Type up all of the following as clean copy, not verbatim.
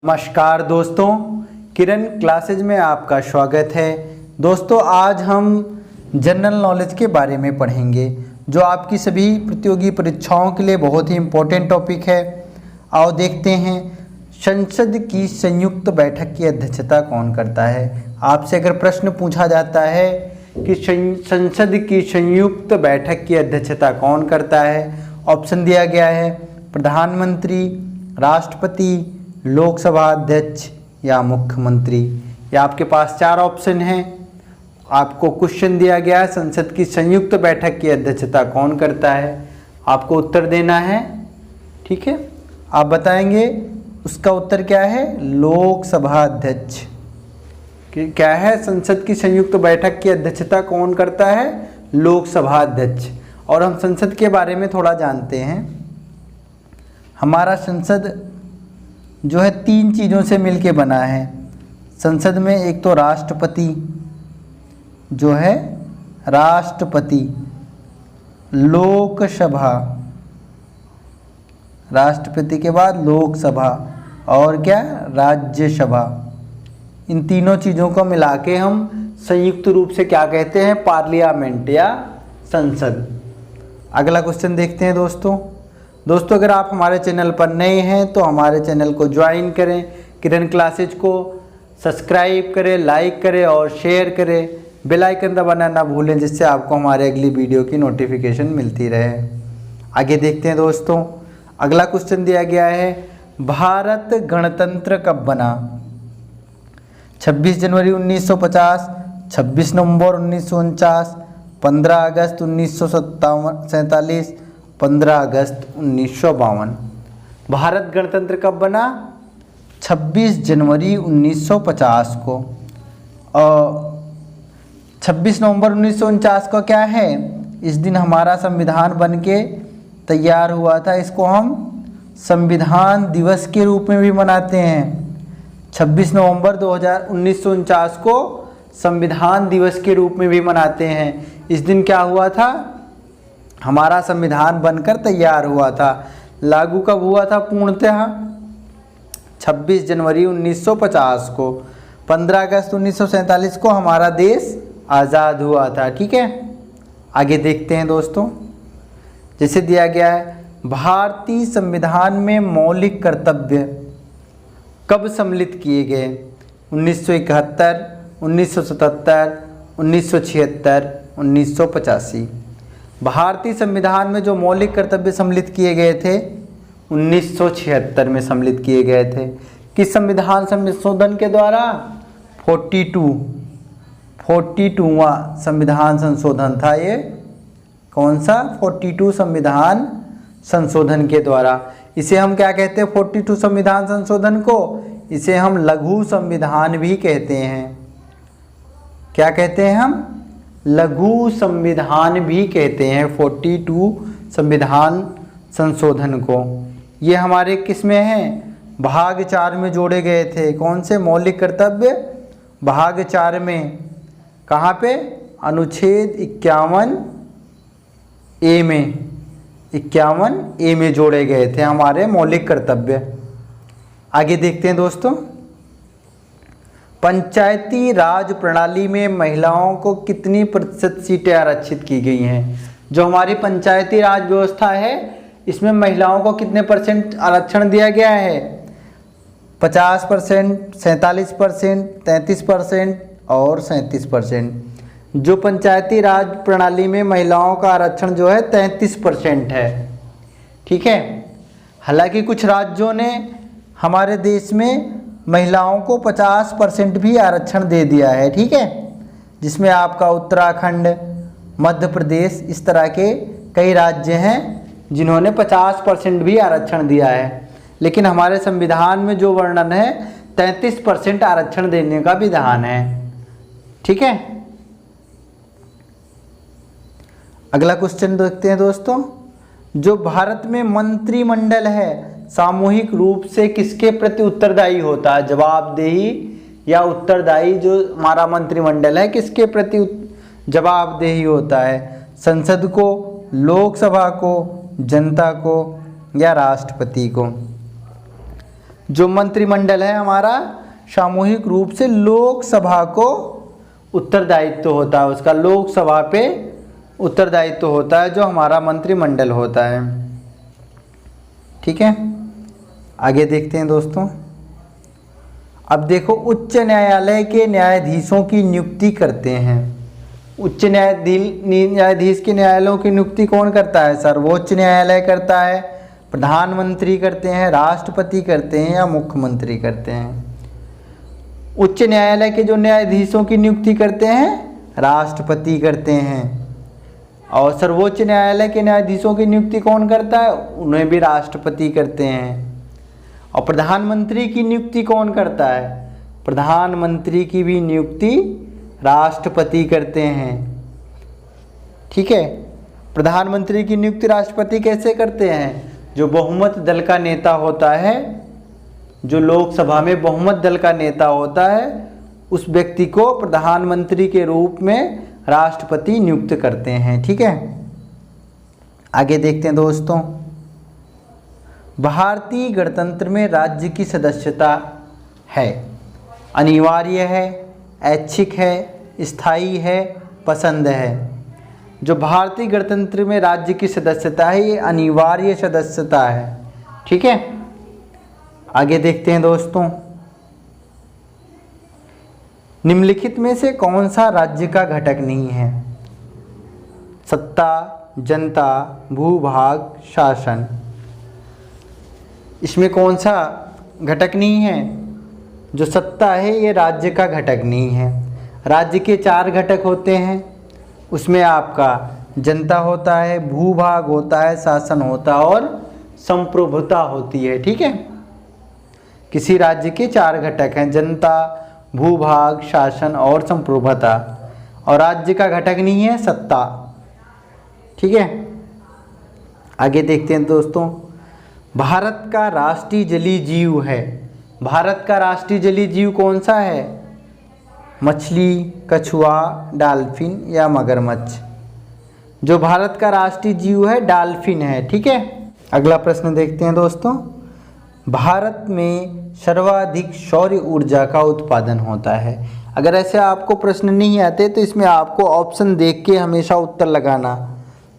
नमस्कार दोस्तों, किरण क्लासेज में आपका स्वागत है। दोस्तों आज हम जनरल नॉलेज के बारे में पढ़ेंगे जो आपकी सभी प्रतियोगी परीक्षाओं के लिए बहुत ही इम्पोर्टेंट टॉपिक है। आओ देखते हैं, संसद की संयुक्त बैठक की अध्यक्षता कौन करता है। आपसे अगर प्रश्न पूछा जाता है कि संसद की संयुक्त बैठक की अध्यक्षता कौन करता है, ऑप्शन दिया गया है प्रधानमंत्री, राष्ट्रपति, लोकसभा अध्यक्ष या मुख्यमंत्री। या आपके पास चार ऑप्शन हैं। आपको क्वेश्चन दिया गया है संसद की संयुक्त बैठक की अध्यक्षता कौन करता है, आपको उत्तर देना है। ठीक है, आप बताएंगे उसका उत्तर क्या है, लोकसभा अध्यक्ष। क्या है, संसद की संयुक्त बैठक की अध्यक्षता कौन करता है, लोकसभा अध्यक्ष। और हम संसद के बारे में थोड़ा जानते हैं। हमारा संसद जो है तीन चीज़ों से मिलके बना है। संसद में एक तो राष्ट्रपति जो है राष्ट्रपति, लोकसभा, राष्ट्रपति के बाद लोकसभा और क्या, राज्यसभा। इन तीनों चीज़ों को मिला के हम संयुक्त रूप से क्या कहते हैं, पार्लियामेंट या संसद। अगला क्वेश्चन देखते हैं दोस्तों। अगर आप हमारे चैनल पर नए हैं तो हमारे चैनल को ज्वाइन करें, किरण क्लासेज को सब्सक्राइब करें, लाइक करें और शेयर करें। बेल आइकन दबाना ना भूलें जिससे आपको हमारे अगली वीडियो की नोटिफिकेशन मिलती रहे। आगे देखते हैं दोस्तों, अगला क्वेश्चन दिया गया है भारत गणतंत्र कब बना। 26 जनवरी 1950, 26 नवंबर 1949, 15 अगस्त 1947, 15 अगस्त 1952। भारत गणतंत्र कब बना, 26 जनवरी 1950 को। और 26 नवंबर 1949 को क्या है, इस दिन हमारा संविधान बन के तैयार हुआ था। इसको हम संविधान दिवस के रूप में भी मनाते हैं। 26 नवंबर 1949 को संविधान दिवस के रूप में भी मनाते हैं। इस दिन क्या हुआ था, हमारा संविधान बनकर तैयार हुआ था। लागू कब हुआ था पूर्णतः, 26 जनवरी 1950 को। 15 अगस्त 1947 को हमारा देश आज़ाद हुआ था। ठीक है, आगे देखते हैं दोस्तों। जैसे दिया गया है भारतीय संविधान में मौलिक कर्तव्य कब सम्मिलित किए गए, 1971, 1977, 1976, 1985। भारतीय संविधान में जो मौलिक कर्तव्य सम्मिलित किए गए थे 1976 में सम्मिलित किए गए थे। किस संविधान संशोधन के द्वारा, 42वां संविधान संशोधन था ये। कौन सा, 42 संविधान संशोधन के द्वारा। इसे हम क्या कहते हैं, 42 संविधान संशोधन को, इसे हम लघु संविधान भी कहते हैं। क्या कहते हैं हम, लघु संविधान भी कहते हैं 42 संविधान संशोधन को। ये हमारे किस में हैं, भाग 4 में जोड़े गए थे। कौन से, मौलिक कर्तव्य भाग 4 में। कहाँ पे, अनुच्छेद 51A में, 51A में जोड़े गए थे हमारे मौलिक कर्तव्य। आगे देखते हैं दोस्तों, पंचायती राज प्रणाली में महिलाओं को कितनी प्रतिशत सीटें आरक्षित की गई हैं। जो हमारी पंचायती राज व्यवस्था है इसमें महिलाओं को कितने परसेंट आरक्षण दिया गया है, 50%, 47%, 33% और 37%। जो पंचायती राज प्रणाली में महिलाओं का आरक्षण जो है 33% है। ठीक है, हालांकि कुछ राज्यों ने हमारे देश में महिलाओं को 50% भी आरक्षण दे दिया है। ठीक है, जिसमें आपका उत्तराखंड, मध्य प्रदेश, इस तरह के कई राज्य हैं जिन्होंने 50% भी आरक्षण दिया है। लेकिन हमारे संविधान में जो वर्णन है 33% आरक्षण देने का विधान है। ठीक है, अगला क्वेश्चन देखते हैं दोस्तों। जो भारत में मंत्रिमंडल है सामूहिक रूप से किसके प्रति उत्तरदायी होता है, जवाबदेही या उत्तरदायी जो हमारा मंत्रिमंडल है किसके प्रति जवाबदेही होता है, संसद को, लोकसभा को, जनता को या राष्ट्रपति को। जो मंत्रिमंडल है हमारा सामूहिक रूप से लोकसभा को उत्तरदायित्व होता है, उसका लोकसभा पे उत्तरदायित्व होता है जो हमारा मंत्रिमंडल होता है। ठीक है, आगे देखते हैं दोस्तों। अब देखो, उच्च न्यायालय के न्यायाधीशों की नियुक्ति करते हैं। उच्च न्यायाधीश के न्यायालयों की नियुक्ति कौन करता है? सर्वोच्च न्यायालय करता है, प्रधानमंत्री करते हैं, राष्ट्रपति करते हैं या मुख्यमंत्री करते हैं। उच्च न्यायालय के जो न्यायाधीशों की नियुक्ति करते हैं राष्ट्रपति करते हैं, और सर्वोच्च न्यायालय के न्यायाधीशों की नियुक्ति कौन करता है? उन्हें भी राष्ट्रपति करते हैं। और प्रधानमंत्री की नियुक्ति कौन करता है? प्रधानमंत्री की भी नियुक्ति राष्ट्रपति करते हैं। ठीक है, प्रधानमंत्री की नियुक्ति राष्ट्रपति कैसे करते हैं? जो बहुमत दल का नेता होता है, जो लोकसभा में बहुमत दल का नेता होता है, उस व्यक्ति को प्रधानमंत्री के रूप में राष्ट्रपति नियुक्त करते हैं। ठीक है, आगे देखते हैं दोस्तों। भारतीय गणतंत्र में राज्य की सदस्यता है, अनिवार्य है, ऐच्छिक है, स्थायी है, पसंद है। जो भारतीय गणतंत्र में राज्य की सदस्यता है ये अनिवार्य सदस्यता है। ठीक है, आगे देखते हैं दोस्तों। निम्नलिखित में से कौन सा राज्य का घटक नहीं है? सत्ता, जनता, भूभाग, शासन। इसमें कौन सा घटक नहीं है? जो सत्ता है ये राज्य का घटक नहीं है। राज्य के 4 घटक होते हैं, उसमें आपका जनता होता है, भूभाग होता है, शासन होता है और संप्रभुता होती है। ठीक है, किसी राज्य के 4 घटक हैं, जनता, भूभाग, शासन और संप्रभुता, और राज्य का घटक नहीं है सत्ता। ठीक है, आगे देखते हैं दोस्तों। भारत का राष्ट्रीय जलीय जीव है। भारत का राष्ट्रीय जलीय जीव कौन सा है? मछली, कछुआ, डॉल्फिन या मगरमच्छ। जो भारत का राष्ट्रीय जीव है डॉल्फिन है। ठीक है, अगला प्रश्न देखते हैं दोस्तों। भारत में सर्वाधिक सौर ऊर्जा का उत्पादन होता है। अगर ऐसे आपको प्रश्न नहीं आते तो इसमें आपको ऑप्शन देख के हमेशा उत्तर लगाना,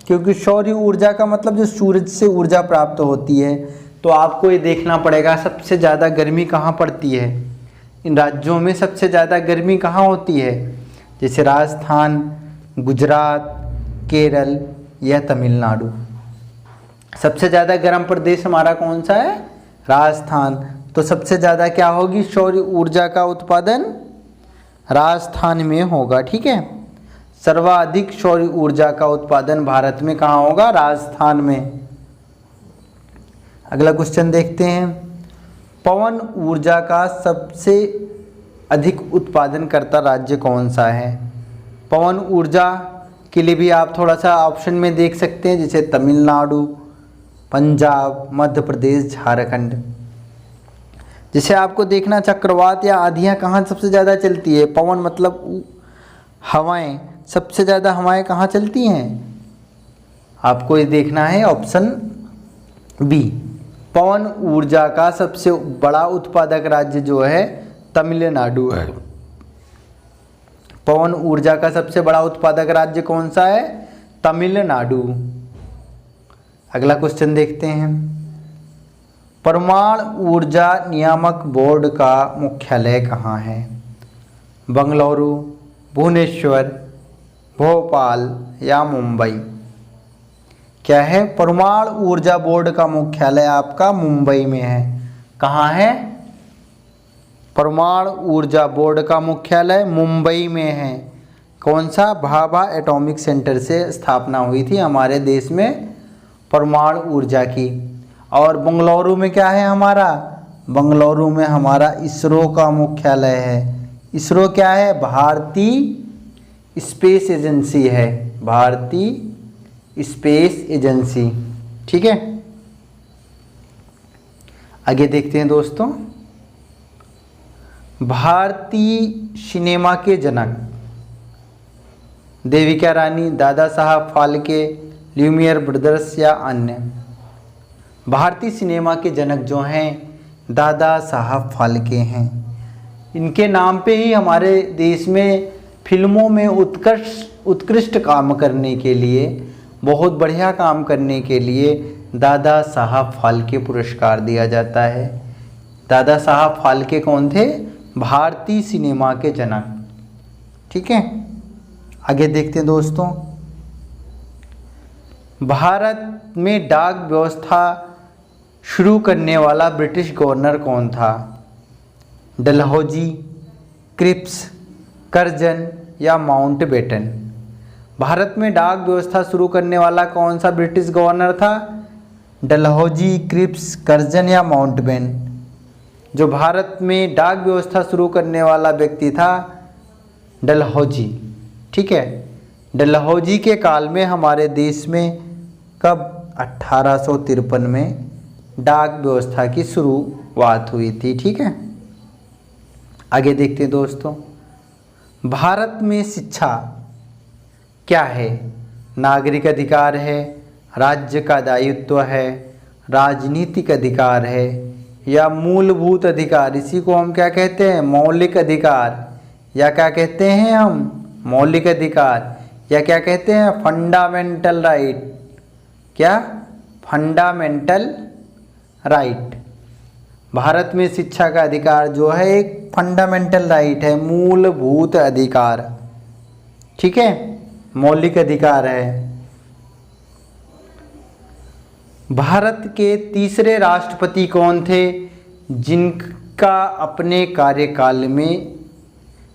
क्योंकि सौर ऊर्जा का मतलब जो सूरज से ऊर्जा प्राप्त होती है, तो आपको ये देखना पड़ेगा सबसे ज़्यादा गर्मी कहाँ पड़ती है। इन राज्यों में सबसे ज़्यादा गर्मी कहाँ होती है? जैसे राजस्थान, गुजरात, केरल या तमिलनाडु। सबसे ज़्यादा गर्म प्रदेश हमारा कौन सा है? राजस्थान। तो सबसे ज़्यादा क्या होगी? सौर ऊर्जा का उत्पादन राजस्थान में होगा। ठीक है, सर्वाधिक सौर ऊर्जा का उत्पादन भारत में कहाँ होगा? राजस्थान में। अगला क्वेश्चन देखते हैं। पवन ऊर्जा का सबसे अधिक उत्पादन करता राज्य कौन सा है? पवन ऊर्जा के लिए भी आप थोड़ा सा ऑप्शन में देख सकते हैं, जैसे तमिलनाडु, पंजाब, मध्य प्रदेश, झारखंड। जैसे आपको देखना, चक्रवात या आंधियाँ कहाँ सबसे ज़्यादा चलती है? पवन मतलब हवाएं, सबसे ज़्यादा हवाएं कहाँ चलती हैं? आपको ये देखना है ऑप्शन बी। पवन ऊर्जा का सबसे बड़ा उत्पादक राज्य जो है तमिलनाडु है। पवन ऊर्जा का सबसे बड़ा उत्पादक राज्य कौन सा है? तमिलनाडु। अगला क्वेश्चन देखते हैं। परमाणु ऊर्जा नियामक बोर्ड का मुख्यालय कहाँ है? बंगलुरु, भुवनेश्वर, भोपाल या मुंबई। क्या है? परमाणु ऊर्जा बोर्ड का मुख्यालय आपका मुंबई में है। कहाँ है? परमाणु ऊर्जा बोर्ड का मुख्यालय मुंबई में है। कौन सा? भाभा एटॉमिक सेंटर से स्थापना हुई थी हमारे देश में परमाणु ऊर्जा की। और बंगलुरु में क्या है हमारा? बंगलुरु में हमारा इसरो का मुख्यालय है। इसरो क्या है? भारतीय स्पेस एजेंसी है। भारतीय स्पेस एजेंसी। ठीक है, आगे देखते हैं दोस्तों। भारतीय सिनेमा के जनक देविका रानी, दादा साहब फाल्के, ल्यूमियर ब्रदर्स या अन्य। भारतीय सिनेमा के जनक जो हैं दादा साहब फाल्के हैं। इनके नाम पे ही हमारे देश में फिल्मों में उत्कृष्ट काम करने के लिए, बहुत बढ़िया काम करने के लिए दादा साहब फाल्के पुरस्कार दिया जाता है। दादा साहब फाल्के कौन थे? भारतीय सिनेमा के जनक। ठीक है, आगे देखते हैं दोस्तों। भारत में डाक व्यवस्था शुरू करने वाला ब्रिटिश गवर्नर कौन था? डलहौजी, क्रिप्स, कर्जन या माउंटबेटन? भारत में डाक व्यवस्था शुरू करने वाला कौन सा ब्रिटिश गवर्नर था? डलहौजी, क्रिप्स, कर्जन या माउंटबेटन? जो भारत में डाक व्यवस्था शुरू करने वाला व्यक्ति था, डलहौजी। ठीक है, डलहौजी के काल में हमारे देश में कब? 1853 में डाक व्यवस्था की शुरुआत हुई थी। ठीक है, आगे देखते हैं दोस्तों। भारत में शिक्षा क्या है? नागरिक अधिकार है, राज्य का दायित्व है, राजनीतिक अधिकार है या मूलभूत अधिकार? इसी को हम क्या कहते हैं? मौलिक अधिकार। या क्या कहते हैं हम? मौलिक अधिकार। या क्या कहते हैं? Fundamental right. क्या? Fundamental right. भारत में शिक्षा का अधिकार जो है एक फंडामेंटल राइट है, मूलभूत अधिकार। ठीक है, मौलिक अधिकार है। भारत के तीसरे राष्ट्रपति कौन थे जिनका अपने कार्यकाल में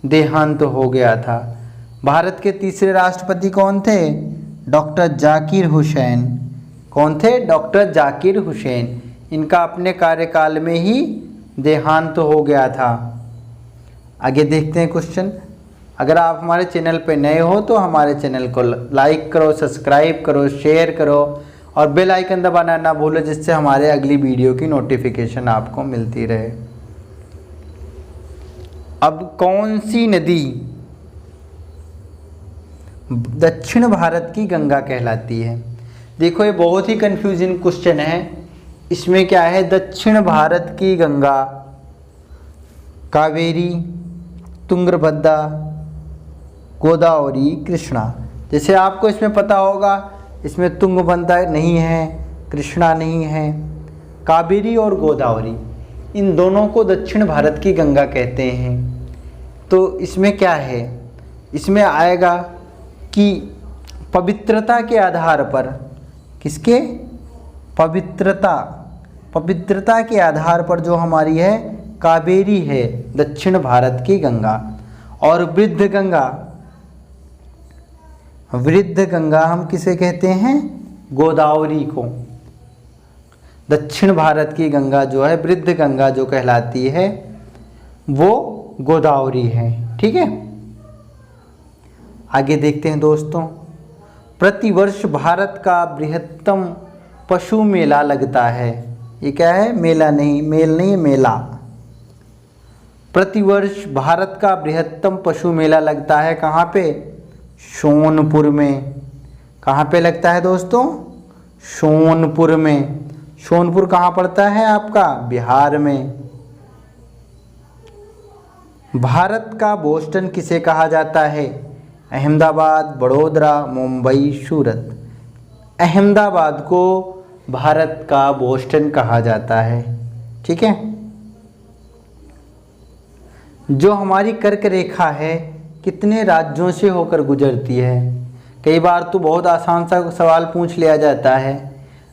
देहांत हो गया था? भारत के तीसरे राष्ट्रपति कौन थे? डॉक्टर जाकिर हुसैन। कौन थे? डॉक्टर जाकिर हुसैन। इनका अपने कार्यकाल में ही देहांत हो गया था। आगे देखते हैं क्वेश्चन। अगर आप हमारे चैनल पर नए हो तो हमारे चैनल को लाइक करो, सब्सक्राइब करो, शेयर करो और बेल आइकन दबाना ना भूलो, जिससे हमारे अगली वीडियो की नोटिफिकेशन आपको मिलती रहे। अब कौन सी नदी दक्षिण भारत की गंगा कहलाती है? देखो, ये बहुत ही कंफ्यूजिंग क्वेश्चन है। इसमें क्या है? दक्षिण भारत की गंगा कावेरी, तुंगभद्रा, गोदावरी, कृष्णा। जैसे आपको इसमें पता होगा, इसमें तुंगभद्रा नहीं है, कृष्णा नहीं है, कावेरी और गोदावरी, इन दोनों को दक्षिण भारत की गंगा कहते हैं। तो इसमें क्या है? इसमें आएगा कि पवित्रता के आधार पर, किसके? पवित्रता के आधार पर जो हमारी है कावेरी है दक्षिण भारत की गंगा। और वृद्ध गंगा हम किसे कहते हैं? गोदावरी को। दक्षिण भारत की गंगा जो है, वृद्ध गंगा जो कहलाती है, वो गोदावरी है। ठीक है, आगे देखते हैं दोस्तों। प्रतिवर्ष भारत का बृहत्तम पशु मेला लगता है। ये क्या है? मेला नहीं, मेल नहीं, मेला। प्रतिवर्ष भारत का बृहत्तम पशु मेला लगता है कहाँ पे? सोनपुर में। कहाँ पे लगता है दोस्तों? सोनपुर में। सोनपुर कहाँ पड़ता है आपका? बिहार में। भारत का बोस्टन किसे कहा जाता है? अहमदाबाद, बड़ोदरा, मुंबई, सूरत। अहमदाबाद को भारत का बोस्टन कहा जाता है। ठीक है, जो हमारी कर्क रेखा है कितने राज्यों से होकर गुजरती है? कई बार तो बहुत आसान सा सवाल पूछ लिया जाता है,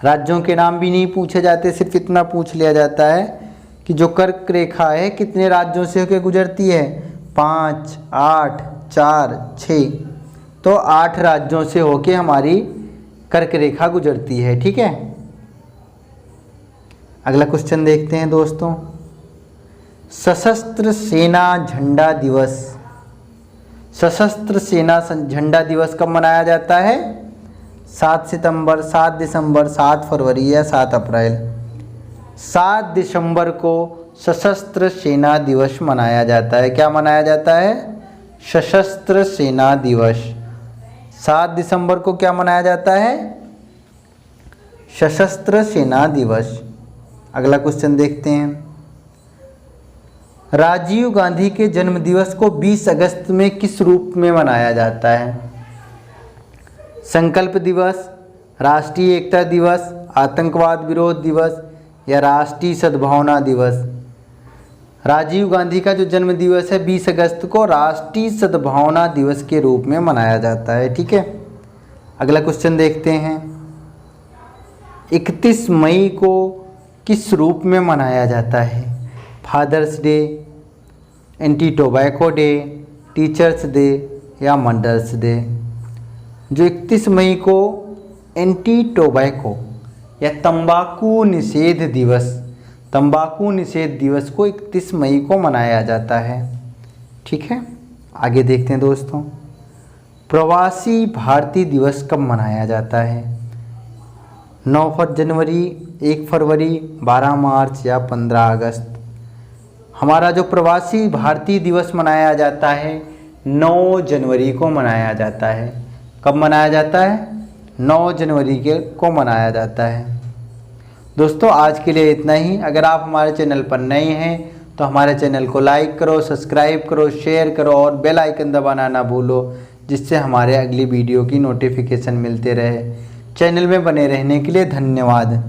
राज्यों के नाम भी नहीं पूछे जाते, सिर्फ इतना पूछ लिया जाता है कि जो कर्क रेखा है कितने राज्यों से होकर गुजरती है? 5, 8, 4, 6। तो 8 राज्यों से होकर हमारी कर्क रेखा गुजरती है। ठीक है, अगला क्वेश्चन देखते हैं दोस्तों। सशस्त्र सेना झंडा दिवस। सशस्त्र सेना झंडा दिवस कब मनाया जाता है? 7 सितंबर, 7 दिसंबर, 7 फरवरी या 7 अप्रैल? 7 दिसंबर को सशस्त्र सेना दिवस मनाया जाता है। क्या मनाया जाता है? सशस्त्र सेना दिवस। 7 दिसंबर को क्या मनाया जाता है? सशस्त्र सेना दिवस। अगला क्वेश्चन देखते हैं। राजीव गांधी के जन्म दिवस को 20 अगस्त में किस रूप में मनाया जाता है? संकल्प दिवस, राष्ट्रीय एकता दिवस, आतंकवाद विरोध दिवस या राष्ट्रीय सद्भावना दिवस? राजीव गांधी का जो जन्म दिवस है 20 अगस्त को राष्ट्रीय सद्भावना दिवस के रूप में मनाया जाता है। ठीक है, अगला क्वेश्चन देखते हैं। 31 मई को किस रूप में मनाया जाता है? Fathers day, anti tobacco day, teachers day या मदर्स डे? जो 31 मई को एंटी टोबैको या तंबाकू निषेध दिवस, तंबाकू निषेध दिवस को 31 मई को मनाया जाता है। ठीक है, आगे देखते हैं दोस्तों। प्रवासी भारतीय दिवस कब मनाया जाता है? 9 जनवरी, 1 फरवरी, 12 मार्च या 15 अगस्त? हमारा जो प्रवासी भारतीय दिवस मनाया जाता है 9 जनवरी को मनाया जाता है। कब मनाया जाता है? 9 जनवरी को मनाया जाता है। दोस्तों आज के लिए इतना ही। अगर आप हमारे चैनल पर नए हैं तो हमारे चैनल को लाइक करो, सब्सक्राइब करो, शेयर करो और बेल आइकन दबाना ना भूलो, जिससे हमारे अगली वीडियो की नोटिफिकेशन मिलते रहे। चैनल में बने रहने के लिए धन्यवाद।